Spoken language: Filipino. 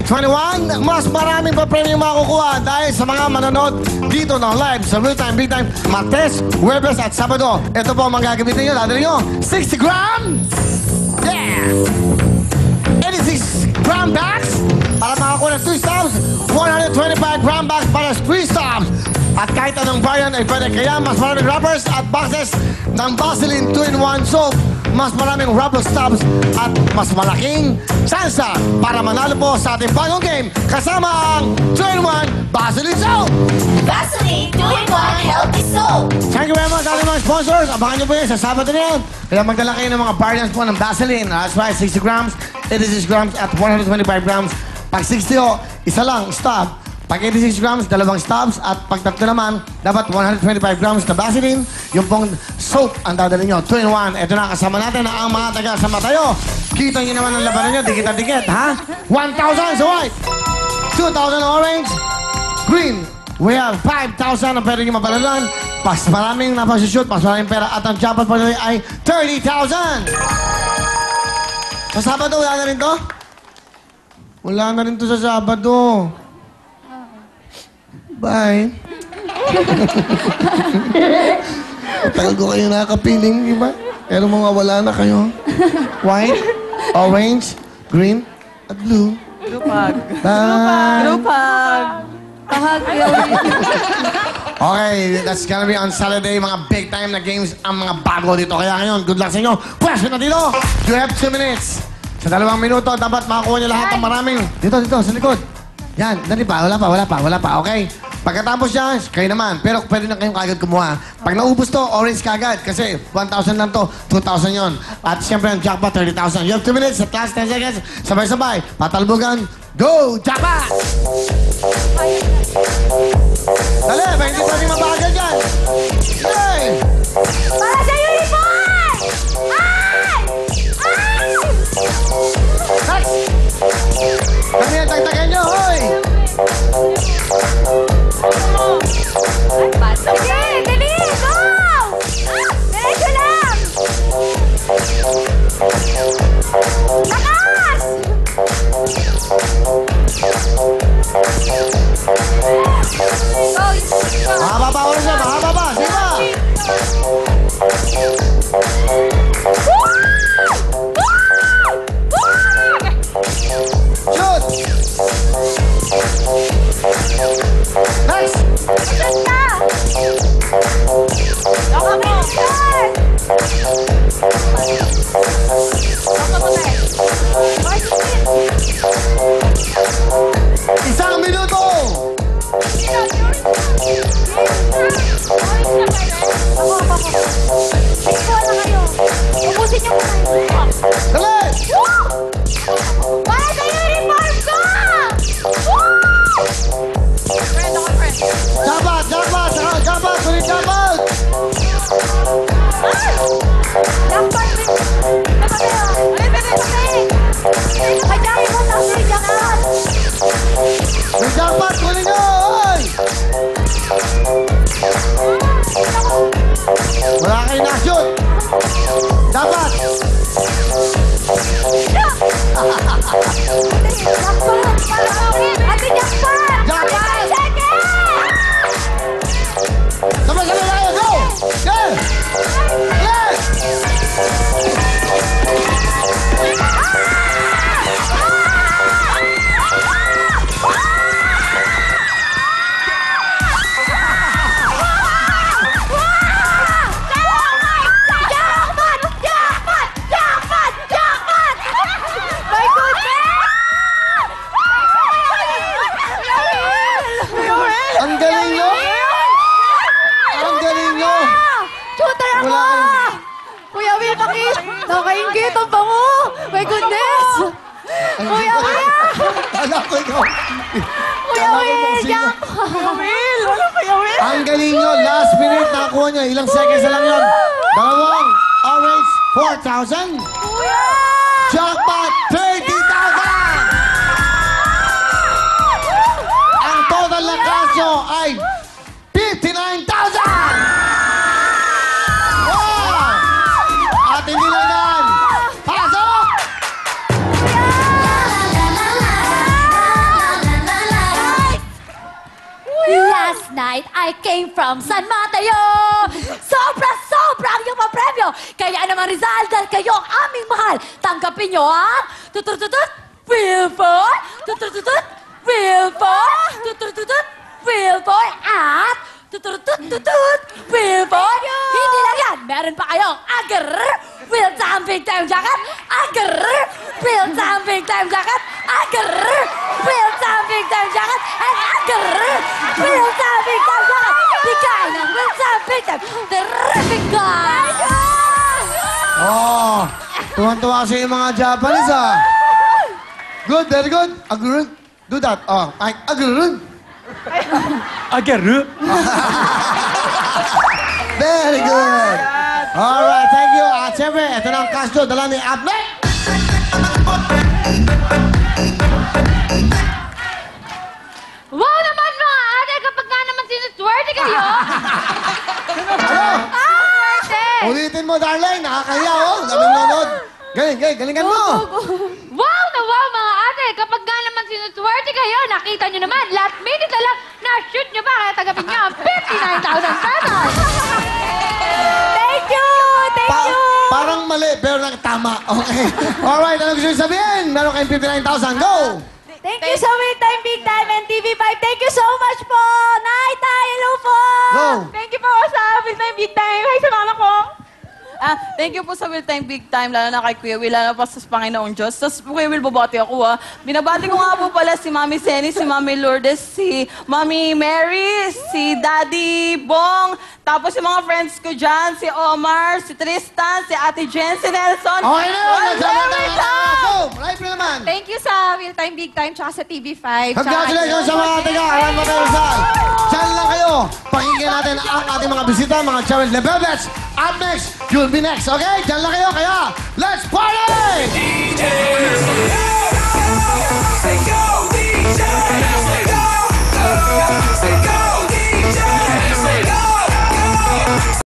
21, mas maraming pa-premium makukuha dahil sa mga manonood dito ng live sa Real Time, Big Time, Martes, Huwebes at Sabado. Ito po ang mga gagamitin nyo. Dadali nyo, 60 grams! Yeah! 86 gram bags para makakuha ng 2 stubs, 125 gram bags para 3 stubs. At kahit anong variant ay pwede. Kaya mas maraming wrappers at boxes ng Vaseline 2-in-1 soap. Mas maraming rubber stubs at mas malaking tsansa para manalo po sa ating bagong game kasama ang 2-in-1 Vaseline Soap! Vaseline 2-in-1 Healthy Soap! Thank you very much sa ating mga sponsors. Abangan nyo po yun sa Sabado na yun. Kaya magdala kayo ng mga variants po ng Vaseline. That's right, 60 grams, 86 grams at 125 grams. Pag 60 o, isa lang, stub. Pag 86 grams, 2 stubs. At pag 3 naman, dapat 125 grams na Vaseline. Yung pong soap ang dadalhin nyo. 2-in-1. Ito na, kasama natin ang mga taga sa Matayo. Kita nyo naman ang labanan nyo. Dikit-dikit, ha? 1,000 sa white. 2,000 orange. Green. We have 5,000 ang pwede nyo mapalalan. Pas maraming napasushoot, pas maraming pera. At ang jackpot po nyo ay 30,000. Sa Sabado, wala na rin to? Wala na rin to sa Sabado. Bye. Tagal ko kayo nakakapiling, di ba? Pero mga wala na kayo. White, orange, green, at blue. Grupag. Bye. Grupag. Kahag Okay, that's gonna be on Saturday. Mga big time na games ang mga bago dito. Kaya ngayon, good luck sa inyo. Pwes na dito. You have 2 minutes. Sa 2 minuto, dapat makakuha niyo lahat ng maraming... Dito, sa likod. Yan, dali pa. Wala pa. Okay? Pagkatapos yan, kayo naman. Pero pwede na kayong kagad kumuha. Pag naubos to, orange kagad. Kasi 1,000 lang to, 2,000 yon. At siyempre, ang jackpot, 30,000. You have 2 minutes. Sa last 10 seconds, sabay-sabay. Patalbugan. Go! Jackpot! Dali, ba hindi pwede mabagal dyan. Yay! Para sa uniform! Ay! Next! Kami ang tagtagan nyo, hoy! Sige, dali! Go! Diretso lang! Lakas! Mahaba pa ulit siya, mahaba pa! Sige pa! Shoot! Next! Ganda! Ako mo! Isang minuto! Ubusin niyo muna. Dali! Para sa uniform ko! Friend ako, friend. Jackpot! Sulit jackpot! Jackpot! Kajari mo sa si jackpot! May jackpot! Kunin nyo! Hoy! Wala kayo na-shoot! Dapat! Ate jackpot! Jackpot! Second! Sabay-sabay tayo! Go! Go! Yes! Ang galing nyo! Ang galing nyo! Shooter ako! Wala kayong- Kuya Will, nakaingit ang bango. My goodness. Kuya Will. Kala ko ikaw. Kuya Kala ko Will, kung sino. jackpot. Kuya Will, wala Kuya Will. Ang galing nyo! Last minute nakuha nyo. Ilang seconds na lang yun. Dalawang orange, 4,000. Kuya! Jackpot, 30,000! Ang total na cash nyo ay 59,000! Wow! At hindi lang yan. Pasok! Tonight, I came from San Mateo. Sobra-sobra ang iyong premyo. Kaya naman Rizal, dahil kayo ang aming mahal. Tanggapin nyo ang tutututut, Wilford, tutututut, Wilford, tutututut, Wilford, at tutututut, Wilford. Hindi lang yan, meron pa kayong Agar, Will Time Big Time Jacket, Agar, Will Time Big Time Jacket, Agar, Will Time Big Time Jacket, and Agar, Will Time Big Time Jacket. Bigay ng Will Time Big Time. Terrific guys! Oh, tuwan-tuwa kasi yung mga Japanese, ah. Good, very good. Agurun. Do that. Oh, agurun. Agaru? Very good. Alright, thank you. At siyempre, ito na ang cash doon. Dala ni Abne. Wow naman mga ate, kapag nga naman sinuswerte kayo. Ano? Ate! Ulitin mo, darling. Nakakahiya, oh. Daming nanonood. Galingan mo. Wow na wow mga ate, kapag nga naman sinuswerte kayo, nakita nyo naman, last minute na lang, na-shoot nyo pa, kaya tagapin nyo ang 59,000 pesos. Thank you! Thank you! Parang mali, pero tama. Okay. Alright, ano gusto nyo sabihin? Meron kayong 59,000. Go! Thank you sa Will Time Big Time and TV5. Thank you so much po! Night, hello po! Go! Thank you po sa Will Time Big Time. Hi sa mama ko! Thank you po sa Will Time Big Time, lalo na kay Kuya Will, lalo pa sa Panginoong Diyos. Tapos Kuya Will, babati ako Binabati ko nga po pala si Mami Senny, si Mami Lourdes, si Mami Mary, si Daddy Bong, tapos yung mga friends ko dyan, si Omar, si Tristan, si Ate Jen, si Nelson. Okay na yun. Welcome! Go! Live na naman. Thank you sa Will Time Big Time, tsaka sa TV5. Congratulations sa mga tiga. Alam mo tayo saan. Diyan lang kayo. Pakinggan natin ang ating mga bisita, mga challenge level bets. Up next, you'll be next. Okay? Diyan lang kayo. Kaya, let's